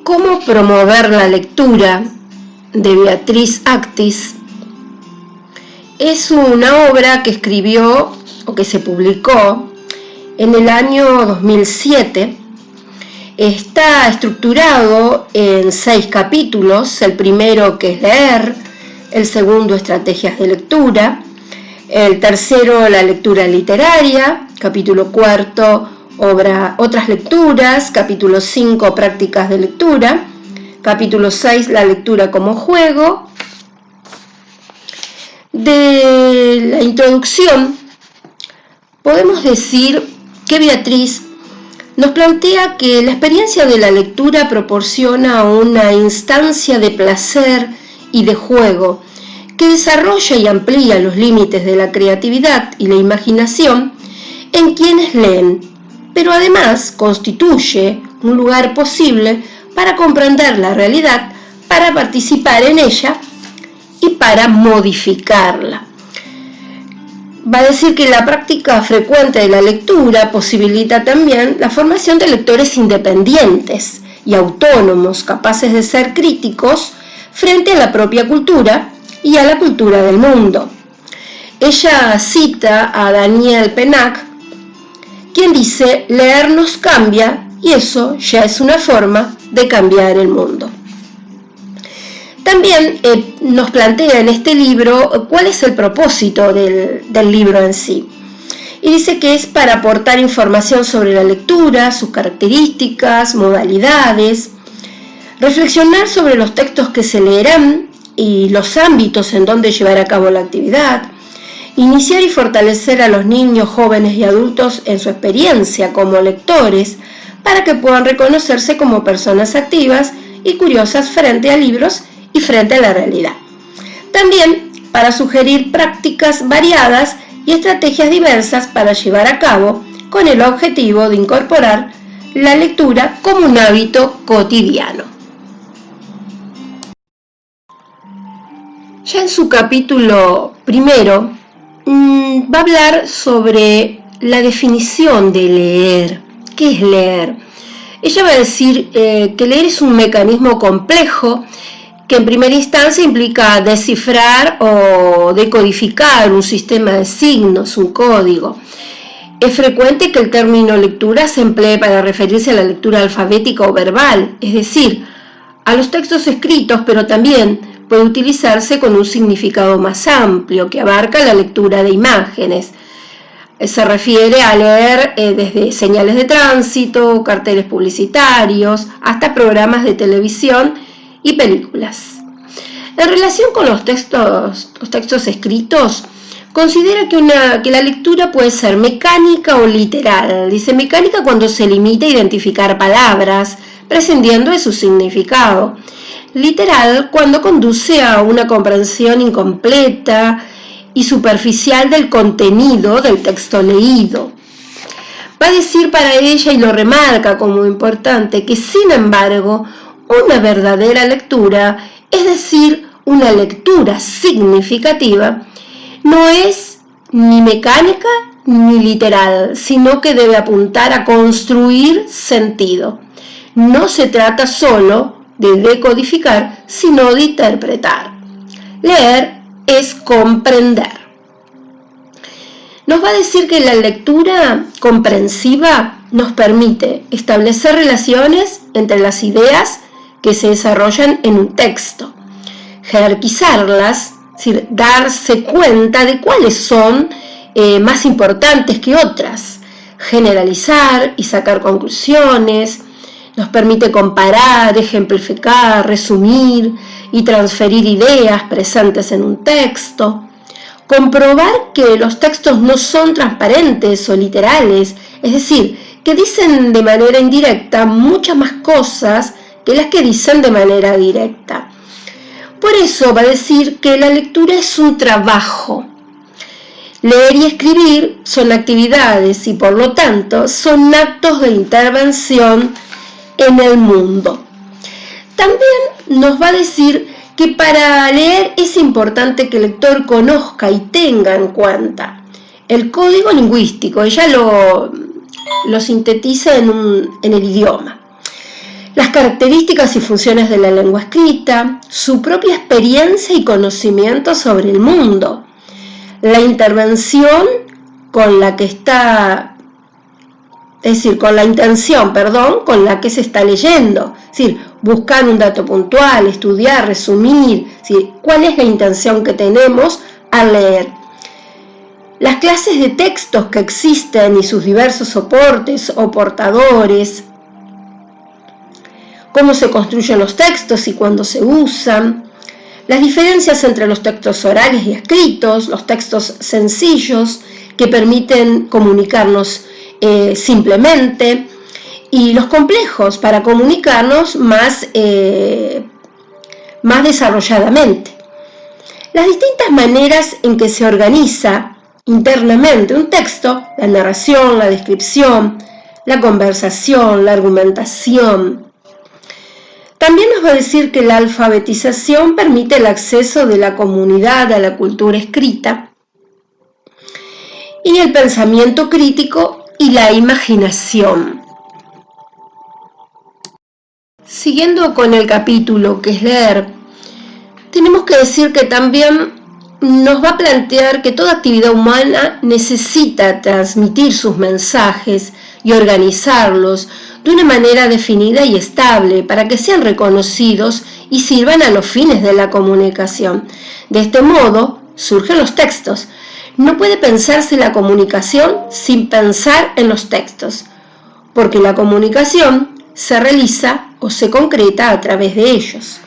¿Cómo promover la lectura?, de Beatriz Actis, es una obra que escribió o que se publicó en el año 2007. Está estructurado en 6 capítulos, el primero que es leer, el segundo estrategias de lectura, el tercero la lectura literaria, capítulo 4 otras lecturas, capítulo 5 prácticas de lectura, capítulo 6 la lectura como juego. De la introducción podemos decir que Beatriz nos plantea que la experiencia de la lectura proporciona una instancia de placer y de juego que desarrolla y amplía los límites de la creatividad y la imaginación en quienes leen, pero además constituye un lugar posible para comprender la realidad, para participar en ella y para modificarla. Va a decir que la práctica frecuente de la lectura posibilita también la formación de lectores independientes y autónomos, capaces de ser críticos frente a la propia cultura y a la cultura del mundo. Ella cita a Daniel Pennac, quien dice: leer nos cambia y eso ya es una forma de cambiar el mundo. También nos plantea en este libro cuál es el propósito del libro en sí. Y dice que es para aportar información sobre la lectura, sus características, modalidades, reflexionar sobre los textos que se leerán y los ámbitos en donde llevar a cabo la actividad, iniciar y fortalecer a los niños, jóvenes y adultos en su experiencia como lectores para que puedan reconocerse como personas activas y curiosas frente a libros y frente a la realidad. También para sugerir prácticas variadas y estrategias diversas para llevar a cabo con el objetivo de incorporar la lectura como un hábito cotidiano. Ya en su capítulo primero va a hablar sobre la definición de leer. ¿Qué es leer? Ella va a decir que leer es un mecanismo complejo que en primera instancia implica descifrar o decodificar un sistema de signos, un código. Es frecuente que el término lectura se emplee para referirse a la lectura alfabética o verbal, es decir, a los textos escritos, pero también puede utilizarse con un significado más amplio que abarca la lectura de imágenes. Se refiere a leer desde señales de tránsito, carteles publicitarios, hasta programas de televisión y películas. En relación con los textos escritos, considera que la lectura puede ser mecánica o literal. Dice mecánica cuando se limita a identificar palabras, prescindiendo de su significado. Literal cuando conduce a una comprensión incompleta y superficial del contenido del texto leído. Va a decir para ella, y lo remarca como importante, que sin embargo, una verdadera lectura, es decir, una lectura significativa, no es ni mecánica ni literal, sino que debe apuntar a construir sentido. No se trata solo de decodificar, sino de interpretar. Leer es comprender. Nos va a decir que la lectura comprensiva nos permite establecer relaciones entre las ideas que se desarrollan en un texto, jerarquizarlas, es decir, darse cuenta de cuáles son más importantes que otras, generalizar y sacar conclusiones. Nos permite comparar, ejemplificar, resumir y transferir ideas presentes en un texto. Comprobar que los textos no son transparentes o literales, es decir, que dicen de manera indirecta muchas más cosas que las que dicen de manera directa. Por eso va a decir que la lectura es un trabajo. Leer y escribir son actividades y por lo tanto son actos de intervención en el mundo. También nos va a decir que para leer es importante que el lector conozca y tenga en cuenta el código lingüístico. Ella lo sintetiza en el idioma. las características y funciones de la lengua escrita, su propia experiencia y conocimiento sobre el mundo, la intervención con la que está, es decir, con la intención, con la que se está leyendo, es decir, buscar un dato puntual, estudiar, resumir, es decir, cuál es la intención que tenemos al leer. Las clases de textos que existen y sus diversos soportes o portadores, cómo se construyen los textos y cuándo se usan, las diferencias entre los textos orales y escritos, los textos sencillos que permiten comunicarnos simplemente, y los complejos para comunicarnos más desarrolladamente. Las distintas maneras en que se organiza internamente un texto, la narración, la descripción, la conversación, la argumentación. También nos va a decir que la alfabetización permite el acceso de la comunidad a la cultura escrita y el pensamiento crítico y la imaginación. Siguiendo con el capítulo que es leer, tenemos que decir que también nos va a plantear que toda actividad humana necesita transmitir sus mensajes y organizarlos de una manera definida y estable para que sean reconocidos y sirvan a los fines de la comunicación. De este modo surgen los textos. No puede pensarse la comunicación sin pensar en los textos, porque la comunicación se realiza o se concreta a través de ellos.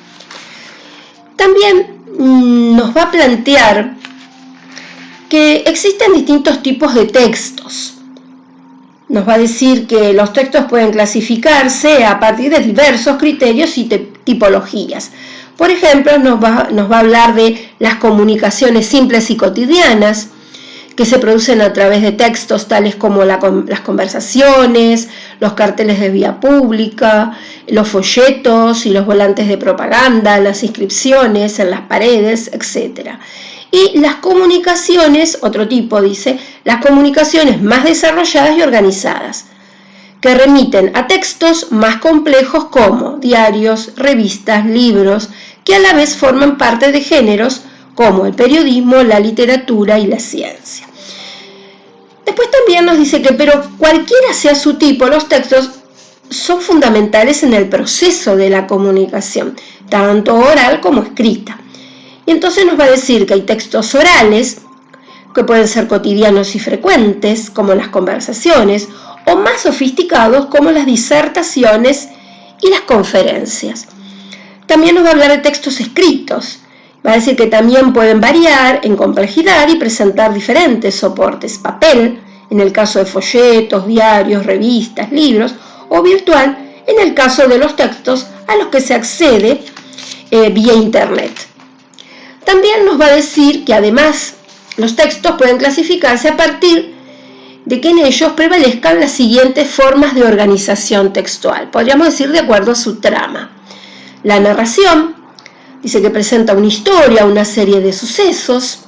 También nos va a plantear que existen distintos tipos de textos. Nos va a decir que los textos pueden clasificarse a partir de diversos criterios y tipologías. Por ejemplo, nos va a hablar de las comunicaciones simples y cotidianas, que se producen a través de textos tales como las conversaciones, los carteles de vía pública, los folletos y los volantes de propaganda, las inscripciones en las paredes, etc. Y las comunicaciones, otro tipo dice, las comunicaciones más desarrolladas y organizadas, que remiten a textos más complejos como diarios, revistas, libros, que a la vez forman parte de géneros como el periodismo, la literatura y la ciencia. Después también nos dice que, pero cualquiera sea su tipo, los textos son fundamentales en el proceso de la comunicación, tanto oral como escrita. Y entonces nos va a decir que hay textos orales, que pueden ser cotidianos y frecuentes, como las conversaciones, o más sofisticados, como las disertaciones y las conferencias. También nos va a hablar de textos escritos. Va a decir que también pueden variar en complejidad y presentar diferentes soportes, papel, en el caso de folletos, diarios, revistas, libros, o virtual, en el caso de los textos a los que se accede vía internet. También nos va a decir que además los textos pueden clasificarse a partir de que en ellos prevalezcan las siguientes formas de organización textual, podríamos decir de acuerdo a su trama. La narración, dice que presenta una historia, una serie de sucesos.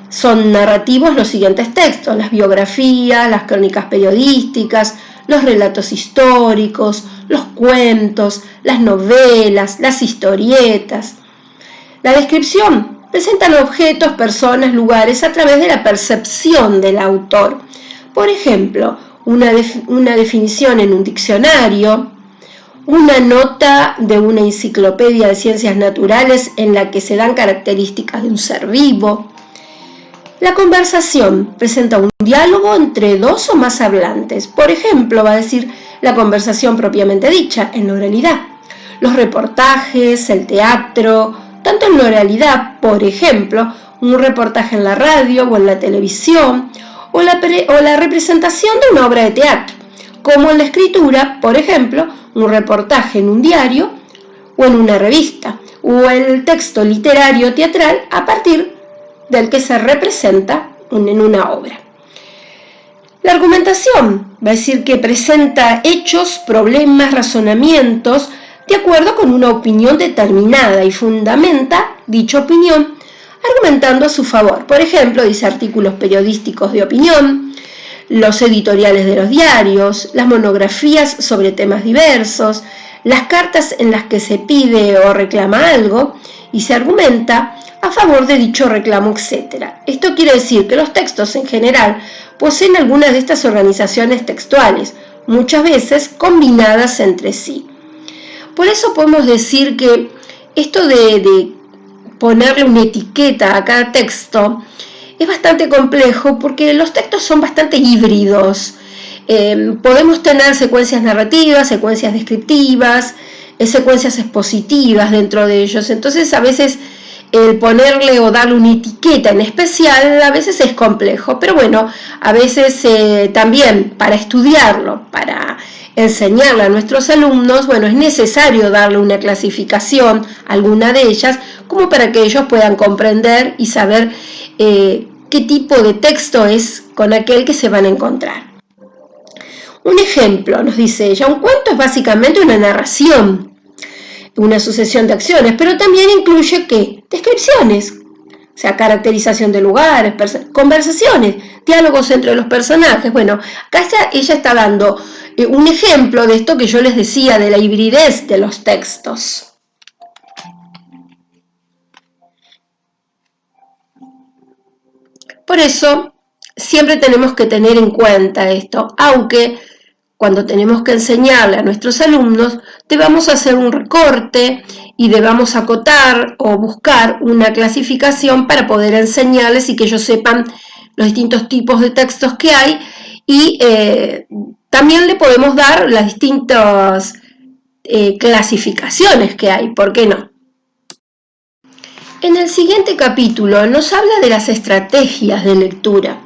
Son narrativos los siguientes textos: las biografías, las crónicas periodísticas, los relatos históricos, los cuentos, las novelas, las historietas. La descripción presentan objetos, personas, lugares a través de la percepción del autor. Por ejemplo, una definición en un diccionario, una nota de una enciclopedia de ciencias naturales en la que se dan características de un ser vivo. La conversación presenta un diálogo entre dos o más hablantes. Por ejemplo, va a decir la conversación propiamente dicha, en la oralidad. Los reportajes, el teatro, tanto en la oralidad, por ejemplo, un reportaje en la radio o en la televisión, o la representación de una obra de teatro, como en la escritura, por ejemplo, un reportaje en un diario o en una revista, o el texto literario teatral a partir del que se representa en una obra. La argumentación va a decir que presenta hechos, problemas, razonamientos de acuerdo con una opinión determinada y fundamenta dicha opinión argumentando a su favor. Por ejemplo, dice artículos periodísticos de opinión, los editoriales de los diarios, las monografías sobre temas diversos, las cartas en las que se pide o reclama algo y se argumenta a favor de dicho reclamo, etc. Esto quiere decir que los textos en general poseen algunas de estas organizaciones textuales, muchas veces combinadas entre sí. Por eso podemos decir que esto de ponerle una etiqueta a cada texto es bastante complejo porque los textos son bastante híbridos. Podemos tener secuencias narrativas, secuencias descriptivas, secuencias expositivas dentro de ellos. Entonces a veces el ponerle o darle una etiqueta en especial a veces es complejo, pero bueno, a veces también para estudiarlo, para enseñarle a nuestros alumnos, bueno, es necesario darle una clasificación, alguna de ellas, como para que ellos puedan comprender y saber qué tipo de texto es con aquel que se van a encontrar. Un ejemplo, nos dice ella, un cuento es básicamente una narración, una sucesión de acciones, pero también incluye ¿qué? Descripciones, o sea, caracterización de lugares, conversaciones, diálogos entre los personajes. Bueno, acá ella está dando un ejemplo de esto que yo les decía, de la hibridez de los textos. Por eso, siempre tenemos que tener en cuenta esto, aunque cuando tenemos que enseñarle a nuestros alumnos, debamos hacer un recorte y debamos acotar o buscar una clasificación para poder enseñarles y que ellos sepan los distintos tipos de textos que hay y también le podemos dar las distintas clasificaciones que hay, ¿por qué no? En el siguiente capítulo nos habla de las estrategias de lectura.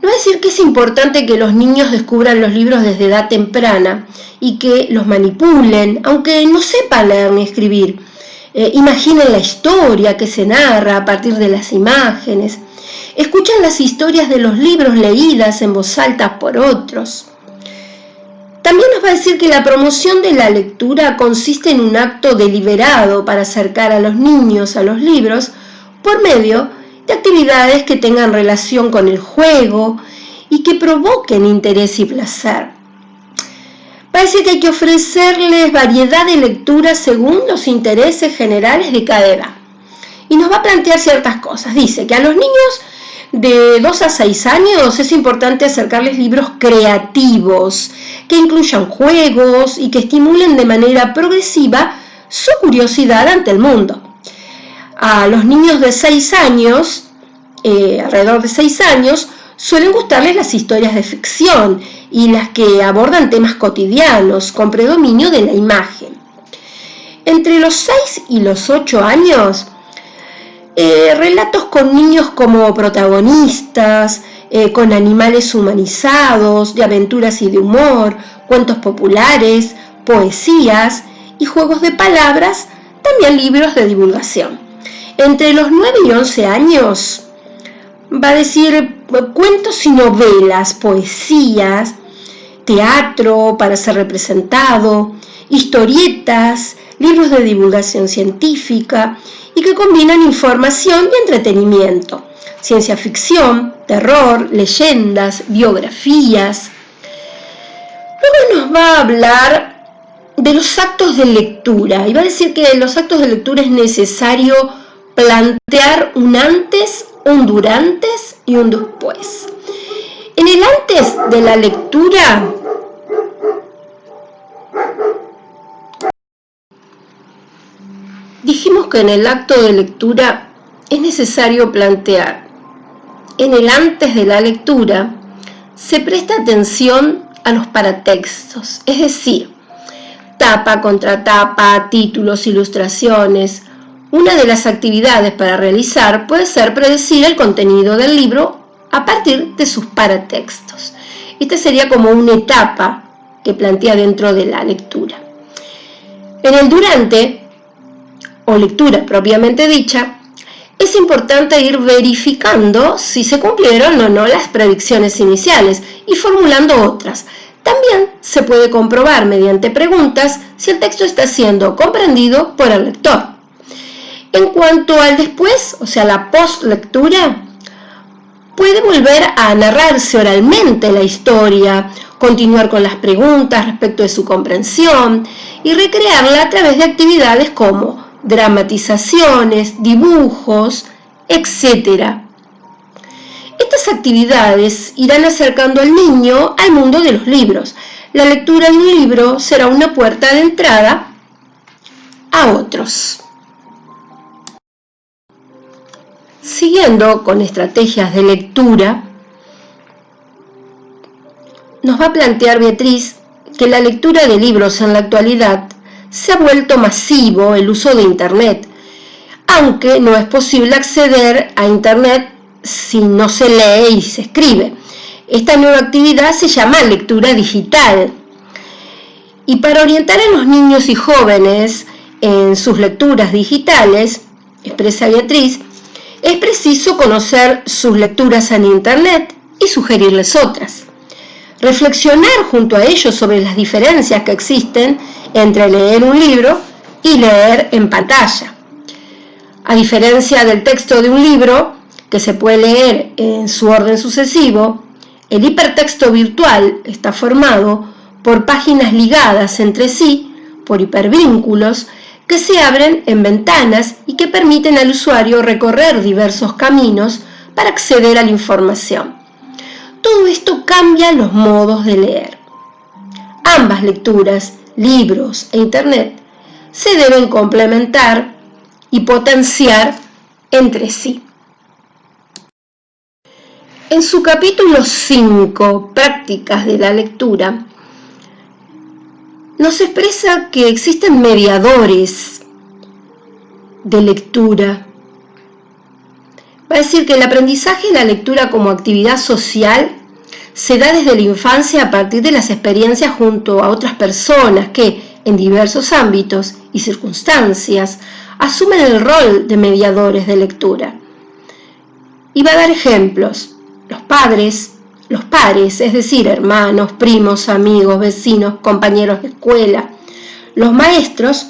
No es decir que es importante que los niños descubran los libros desde edad temprana y que los manipulen, aunque no sepan leer ni escribir. Imaginen la historia que se narra a partir de las imágenes. Escuchan las historias de los libros leídas en voz alta por otros. También nos va a decir que la promoción de la lectura consiste en un acto deliberado para acercar a los niños a los libros por medio de actividades que tengan relación con el juego y que provoquen interés y placer. Va a decir que hay que ofrecerles variedad de lecturas según los intereses generales de cada edad. Y nos va a plantear ciertas cosas. Dice que a los niños de 2 a 6 años es importante acercarles libros creativos, que incluyan juegos y que estimulen de manera progresiva su curiosidad ante el mundo. A los niños de 6 años, alrededor de 6 años, suelen gustarles las historias de ficción y las que abordan temas cotidianos con predominio de la imagen. Entre los 6 y los 8 años, relatos con niños como protagonistas, con animales humanizados, de aventuras y de humor, cuentos populares, poesías y juegos de palabras, también libros de divulgación. Entre los 9 y 11 años va a decir cuentos y novelas, poesías, teatro para ser representado, historietas, libros de divulgación científica y que combinan información y entretenimiento, ciencia ficción, terror, leyendas, biografías. Luego nos va a hablar de los actos de lectura y va a decir que en los actos de lectura es necesario plantear un antes, un durante y un después. En el antes de la lectura dijimos que en el acto de lectura es necesario plantear. En el antes de la lectura se presta atención a los paratextos, es decir, tapa, contratapa, títulos, ilustraciones. Una de las actividades para realizar puede ser predecir el contenido del libro a partir de sus paratextos. Esta sería como una etapa que plantea dentro de la lectura. En el durante, o lectura propiamente dicha, es importante ir verificando si se cumplieron o no las predicciones iniciales y formulando otras. También se puede comprobar mediante preguntas si el texto está siendo comprendido por el lector. En cuanto al después, o sea, la postlectura, puede volver a narrarse oralmente la historia continuar con las preguntas respecto de su comprensión y recrearla a través de actividades como dramatizaciones, dibujos, etc. Estas actividades irán acercando al niño al mundo de los libros. La lectura de un libro será una puerta de entrada a otros. Siguiendo con estrategias de lectura, nos va a plantear Beatriz que la lectura de libros en la actualidad se ha vuelto masivo el uso de Internet, aunque no es posible acceder a Internet si no se lee y se escribe. Esta nueva actividad se llama lectura digital. Y para orientar a los niños y jóvenes en sus lecturas digitales, expresa Beatriz, es preciso conocer sus lecturas en Internet y sugerirles otras. Reflexionar junto a ellos sobre las diferencias que existen entre leer un libro y leer en pantalla. A diferencia del texto de un libro, que se puede leer en su orden sucesivo, el hipertexto virtual está formado por páginas ligadas entre sí por hipervínculos que se abren en ventanas y que permiten al usuario recorrer diversos caminos para acceder a la información. Todo esto cambia los modos de leer. Ambas lecturas, libros e Internet, se deben complementar y potenciar entre sí. En su capítulo 5, Prácticas de la lectura, nos expresa que existen mediadores de lectura. Va a decir que el aprendizaje de la lectura como actividad social se da desde la infancia a partir de las experiencias junto a otras personas que, en diversos ámbitos y circunstancias, asumen el rol de mediadores de lectura. Y va a dar ejemplos. Los padres, los pares, es decir, hermanos, primos, amigos, vecinos, compañeros de escuela, los maestros,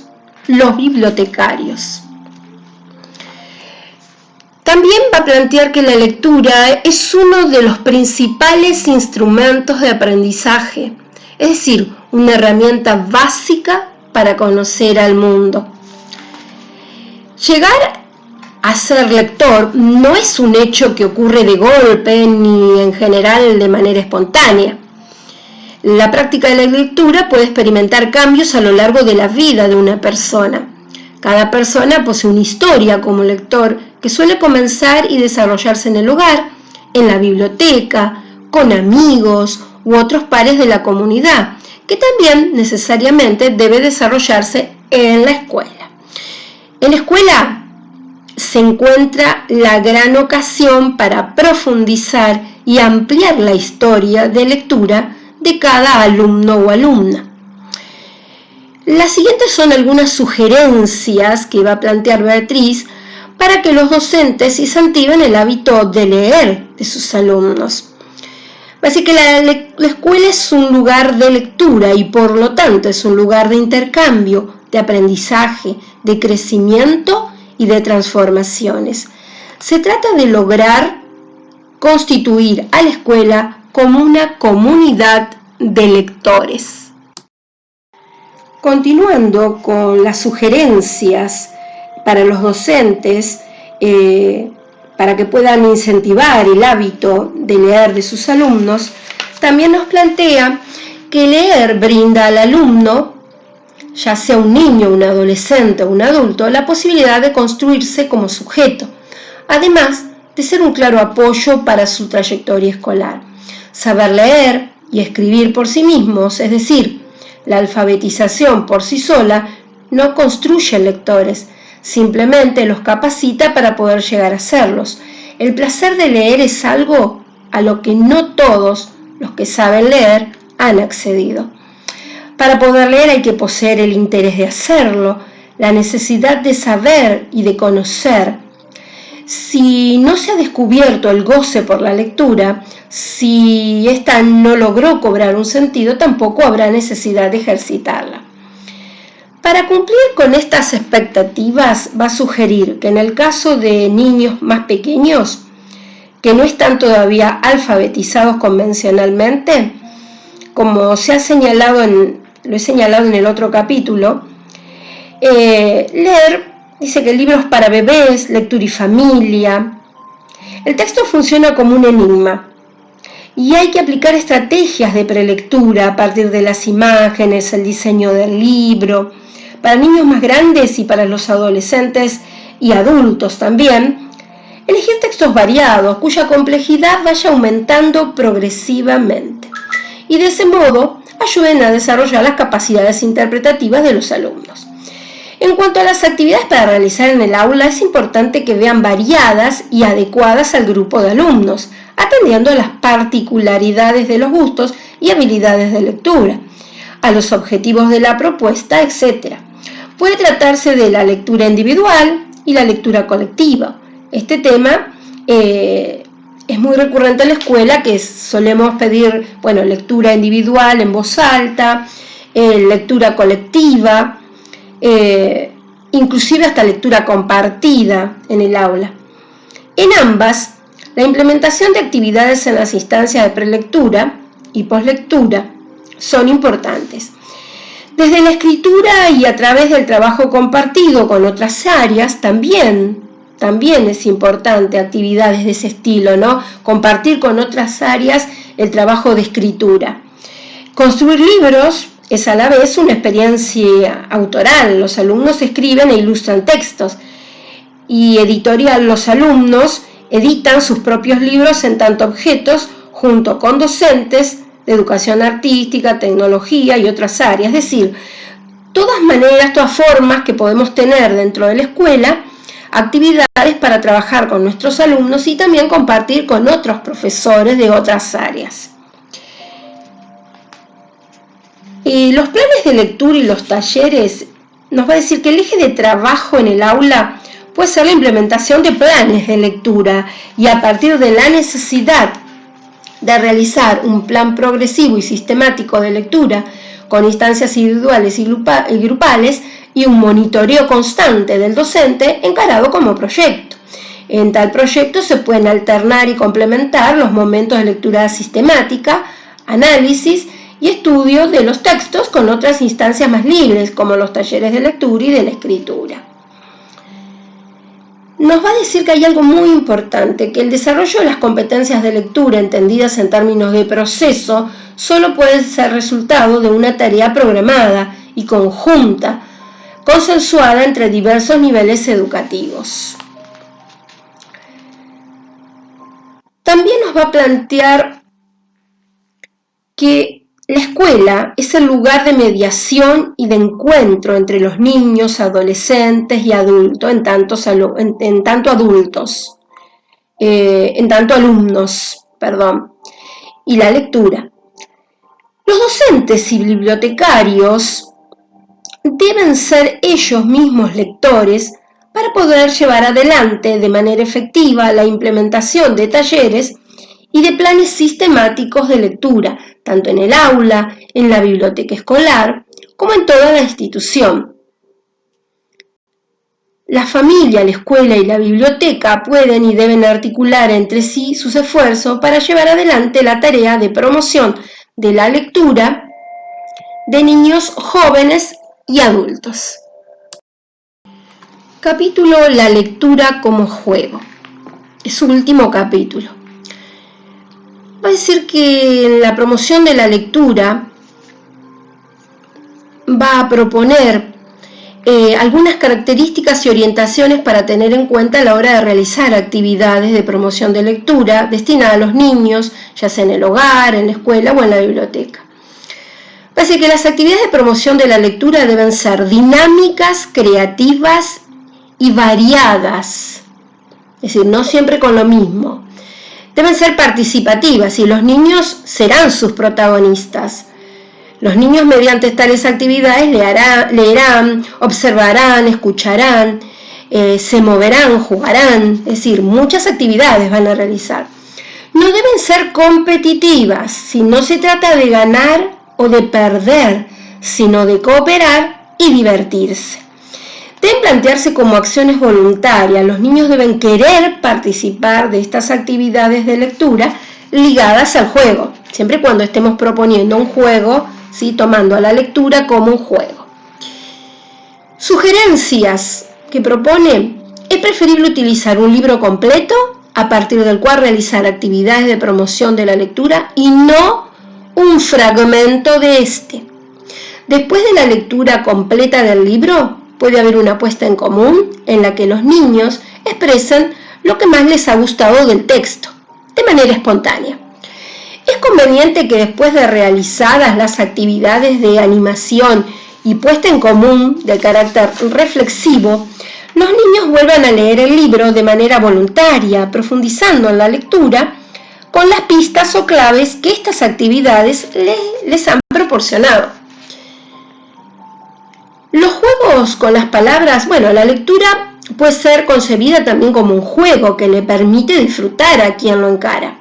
los bibliotecarios. También va a plantear que la lectura es uno de los principales instrumentos de aprendizaje, es decir, una herramienta básica para conocer al mundo. Llegar a ser lector no es un hecho que ocurre de golpe ni en general de manera espontánea. La práctica de la lectura puede experimentar cambios a lo largo de la vida de una persona. Cada persona posee una historia como lector que suele comenzar y desarrollarse en el hogar, en la biblioteca, con amigos u otros pares de la comunidad, que también necesariamente debe desarrollarse en la escuela. En la escuela se encuentra la gran ocasión para profundizar y ampliar la historia de lectura de cada alumno o alumna. Las siguientes son algunas sugerencias que va a plantear Beatriz para que los docentes incentiven el hábito de leer de sus alumnos. Así que la escuela es un lugar de lectura y por lo tanto es un lugar de intercambio, de aprendizaje, de crecimiento y de transformaciones. Se trata de lograr constituir a la escuela como una comunidad de lectores. Continuando con las sugerencias para los docentes, para que puedan incentivar el hábito de leer de sus alumnos, también nos plantea que leer brinda al alumno, ya sea un niño, un adolescente o un adulto, la posibilidad de construirse como sujeto, además de ser un claro apoyo para su trayectoria escolar. Saber leer y escribir por sí mismos, es decir, la alfabetización por sí sola, no construye lectores, simplemente los capacita para poder llegar a serlos. El placer de leer es algo a lo que no todos los que saben leer han accedido. Para poder leer hay que poseer el interés de hacerlo, la necesidad de saber y de conocer. Si no se ha descubierto el goce por la lectura, si ésta no logró cobrar un sentido, tampoco habrá necesidad de ejercitarla. Para cumplir con estas expectativas, va a sugerir que en el caso de niños más pequeños, que no están todavía alfabetizados convencionalmente, como lo he señalado en el otro capítulo, leer, dice que libros para bebés, lectura y familia. El texto funciona como un enigma y hay que aplicar estrategias de prelectura a partir de las imágenes, el diseño del libro. Para niños más grandes y para los adolescentes y adultos también, elegir textos variados cuya complejidad vaya aumentando progresivamente y de ese modo ayuden a desarrollar las capacidades interpretativas de los alumnos. En cuanto a las actividades para realizar en el aula, es importante que vean variadas y adecuadas al grupo de alumnos, atendiendo a las particularidades de los gustos y habilidades de lectura, a los objetivos de la propuesta, etc. Puede tratarse de la lectura individual y la lectura colectiva. Este tema es muy recurrente en la escuela, que solemos pedir, lectura individual en voz alta, lectura colectiva, inclusive hasta lectura compartida en el aula. En ambas, la implementación de actividades en las instancias de prelectura y poslectura son importantes. Desde la escritura y a través del trabajo compartido con otras áreas, también es importante actividades de ese estilo, ¿no? Compartir con otras áreas el trabajo de escritura. Construir libros es a la vez una experiencia autoral. Los alumnos escriben e ilustran textos, y editorial, los alumnos editan sus propios libros en tanto objetos junto con docentes de educación artística, tecnología y otras áreas. Es decir, todas maneras, todas formas que podemos tener dentro de la escuela, actividades para trabajar con nuestros alumnos y también compartir con otros profesores de otras áreas. Los planes de lectura y los talleres nos va a decir que el eje de trabajo en el aula puede ser la implementación de planes de lectura, y a partir de la necesidad de realizar un plan progresivo y sistemático de lectura con instancias individuales y grupales y un monitoreo constante del docente encarado como proyecto. En tal proyecto se pueden alternar y complementar los momentos de lectura sistemática, análisis y estudio de los textos con otras instancias más libres, como los talleres de lectura y de la escritura. Nos va a decir que hay algo muy importante, que el desarrollo de las competencias de lectura entendidas en términos de proceso solo puede ser resultado de una tarea programada y conjunta, consensuada entre diversos niveles educativos. También nos va a plantear que la escuela es el lugar de mediación y de encuentro entre los niños, adolescentes y adultos, en tanto alumnos, y la lectura. Los docentes y bibliotecarios deben ser ellos mismos lectores para poder llevar adelante de manera efectiva la implementación de talleres y de planes sistemáticos de lectura, tanto en el aula, en la biblioteca escolar, como en toda la institución. La familia, la escuela y la biblioteca pueden y deben articular entre sí sus esfuerzos para llevar adelante la tarea de promoción de la lectura de niños, jóvenes y adultos. Capítulo La lectura como juego. Es su último capítulo. Va a decir que en la promoción de la lectura va a proponer algunas características y orientaciones para tener en cuenta a la hora de realizar actividades de promoción de lectura destinadas a los niños, ya sea en el hogar, en la escuela o en la biblioteca. Va a decir que las actividades de promoción de la lectura deben ser dinámicas, creativas y variadas, es decir, no siempre con lo mismo. Deben ser participativas y los niños serán sus protagonistas. Los niños mediante tales actividades leerán, observarán, escucharán, se moverán, jugarán, es decir, muchas actividades van a realizar. No deben ser competitivas, si no se trata de ganar o de perder, sino de cooperar y divertirse. Deben plantearse como acciones voluntarias. Los niños deben querer participar de estas actividades de lectura ligadas al juego. siempre y cuando estemos proponiendo un juego, ¿sí? Tomando a la lectura como un juego. Sugerencias que propone: es preferible utilizar un libro completo a partir del cual realizar actividades de promoción de la lectura y no un fragmento de este. Después de la lectura completa del libro, puede haber una puesta en común en la que los niños expresan lo que más les ha gustado del texto, de manera espontánea. Es conveniente que después de realizadas las actividades de animación y puesta en común de carácter reflexivo, los niños vuelvan a leer el libro de manera voluntaria, profundizando en la lectura con las pistas o claves que estas actividades les han proporcionado. Los juegos con las palabras, la lectura puede ser concebida también como un juego que le permite disfrutar a quien lo encara.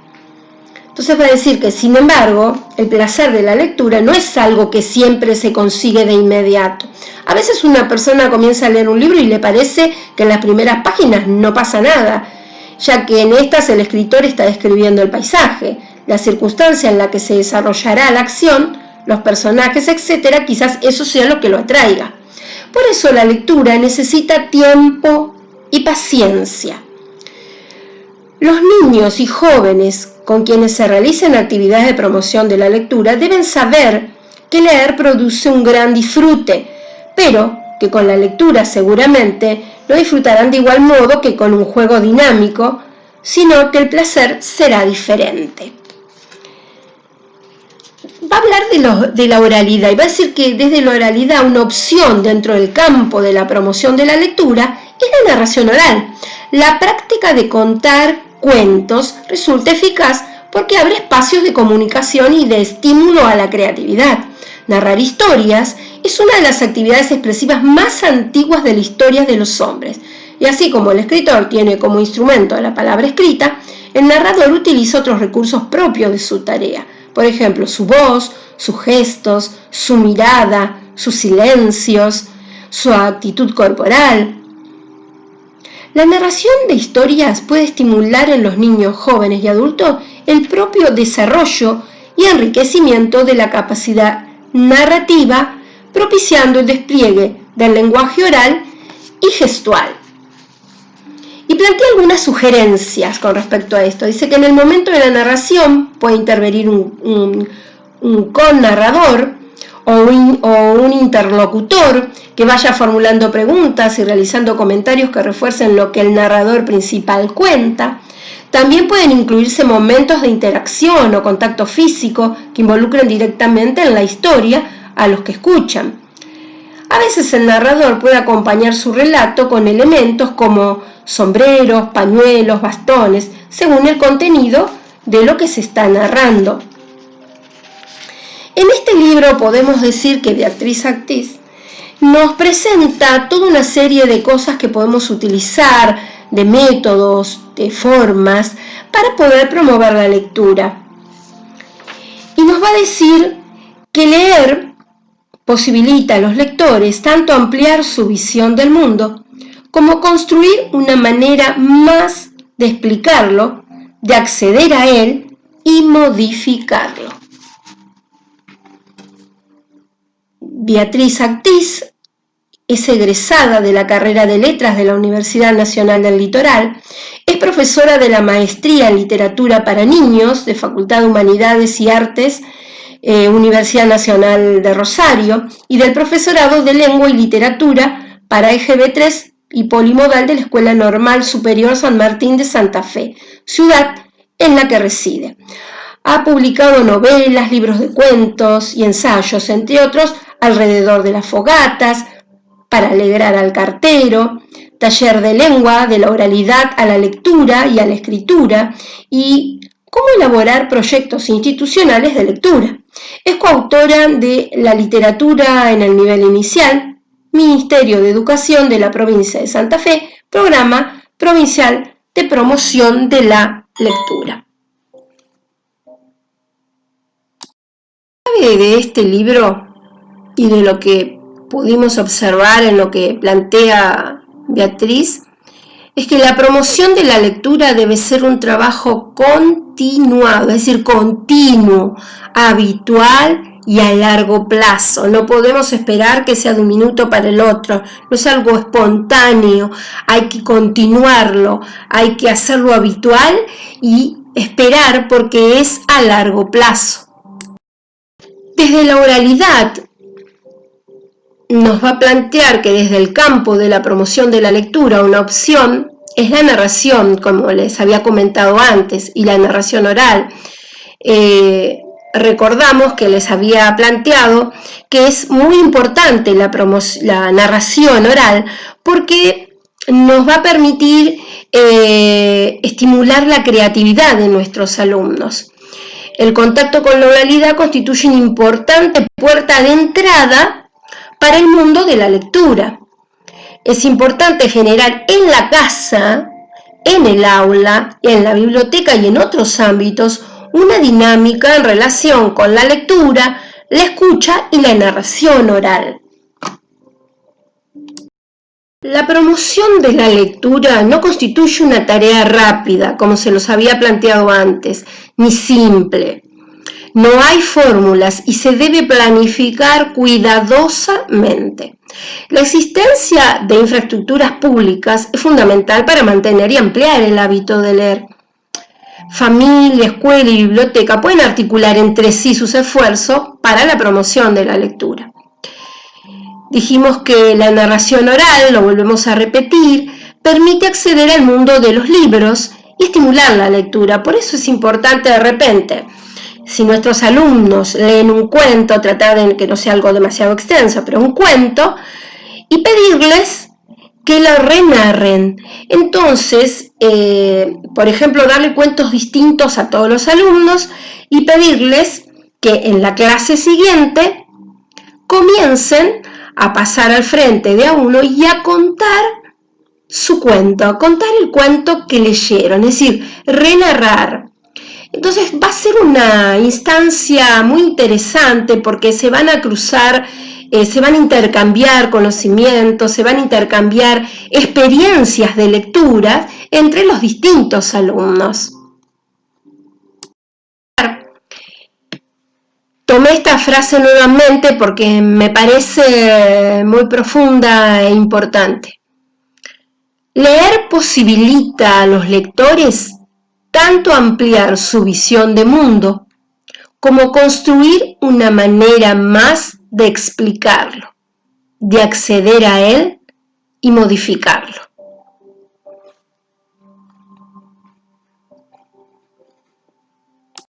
Entonces va a decir que, sin embargo, el placer de la lectura no es algo que siempre se consigue de inmediato. A veces una persona comienza a leer un libro y le parece que en las primeras páginas no pasa nada, ya que en estas el escritor está describiendo el paisaje, la circunstancia en la que se desarrollará la acción, los personajes, etc. Quizás eso sea lo que lo atraiga. Por eso la lectura necesita tiempo y paciencia. Los niños y jóvenes con quienes se realicen actividades de promoción de la lectura deben saber que leer produce un gran disfrute, pero que con la lectura seguramente no disfrutarán de igual modo que con un juego dinámico, sino que el placer será diferente. Va a hablar de la oralidad y va a decir que desde la oralidad una opción dentro del campo de la promoción de la lectura es la narración oral. La práctica de contar cuentos resulta eficaz porque abre espacios de comunicación y de estímulo a la creatividad. Narrar historias es una de las actividades expresivas más antiguas de la historia de los hombres. Y así como el escritor tiene como instrumento la palabra escrita, el narrador utiliza otros recursos propios de su tarea. Por ejemplo, su voz, sus gestos, su mirada, sus silencios, su actitud corporal. La narración de historias puede estimular en los niños, jóvenes y adultos el propio desarrollo y enriquecimiento de la capacidad narrativa, propiciando el despliegue del lenguaje oral y gestual. Y plantea algunas sugerencias con respecto a esto. Dice que en el momento de la narración puede intervenir un con-narrador o un interlocutor que vaya formulando preguntas y realizando comentarios que refuercen lo que el narrador principal cuenta. También pueden incluirse momentos de interacción o contacto físico que involucren directamente en la historia a los que escuchan. A veces el narrador puede acompañar su relato con elementos como sombreros, pañuelos, bastones, según el contenido de lo que se está narrando. En este libro podemos decir que Beatriz Actis nos presenta toda una serie de cosas que podemos utilizar, de métodos, de formas, para poder promover la lectura. Y nos va a decir que leer posibilita a los lectores tanto ampliar su visión del mundo, como construir una manera más de explicarlo, de acceder a él y modificarlo. Beatriz Actis es egresada de la carrera de Letras de la Universidad Nacional del Litoral, es profesora de la Maestría en Literatura para Niños de Facultad de Humanidades y Artes, Universidad Nacional de Rosario, y del Profesorado de Lengua y Literatura para EGB 3 y Polimodal de la Escuela Normal Superior San Martín de Santa Fe, ciudad en la que reside. Ha publicado novelas, libros de cuentos y ensayos, entre otros, Alrededor de las fogatas, Para alegrar al cartero, Taller de lengua, de la oralidad a la lectura y a la escritura, y Cómo elaborar proyectos institucionales de lectura. Es coautora de La literatura en el nivel inicial, Ministerio de Educación de la Provincia de Santa Fe, Programa Provincial de Promoción de la Lectura. De este libro y de lo que pudimos observar en lo que plantea Beatriz, es que la promoción de la lectura debe ser un trabajo continuado, es decir, continuo, habitual y a largo plazo. No podemos esperar que sea de un minuto para el otro, no es algo espontáneo, hay que continuarlo, hay que hacerlo habitual y esperar porque es a largo plazo. Desde la oralidad nos va a plantear que desde el campo de la promoción de la lectura una opción es la narración, como les había comentado antes, y la narración oral. Recordamos que les había planteado que es muy importante la narración oral porque nos va a permitir estimular la creatividad de nuestros alumnos. El contacto con la oralidad constituye una importante puerta de entrada para el mundo de la lectura. Es importante generar en la casa, en el aula, en la biblioteca y en otros ámbitos una dinámica en relación con la lectura, la escucha y la narración oral. La promoción de la lectura no constituye una tarea rápida, como se los había planteado antes, ni simple. No hay fórmulas y se debe planificar cuidadosamente. La existencia de infraestructuras públicas es fundamental para mantener y ampliar el hábito de leer. Familia, escuela y biblioteca pueden articular entre sí sus esfuerzos para la promoción de la lectura. Dijimos que la narración oral, lo volvemos a repetir, permite acceder al mundo de los libros y estimular la lectura. Por eso es importante de repente, si nuestros alumnos leen un cuento, tratar de que no sea algo demasiado extenso, pero un cuento, y pedirles que lo renarren. Entonces, por ejemplo, darle cuentos distintos a todos los alumnos y pedirles que en la clase siguiente comiencen a pasar al frente de a uno y a contar su cuento, a contar el cuento que leyeron, es decir, renarrar. Entonces va a ser una instancia muy interesante porque se van a cruzar, se van a intercambiar conocimientos, se van a intercambiar experiencias de lectura entre los distintos alumnos. Tomé esta frase nuevamente porque me parece muy profunda e importante. Leer posibilita a los lectores tanto ampliar su visión de mundo como construir una manera más de explicarlo, de acceder a él y modificarlo.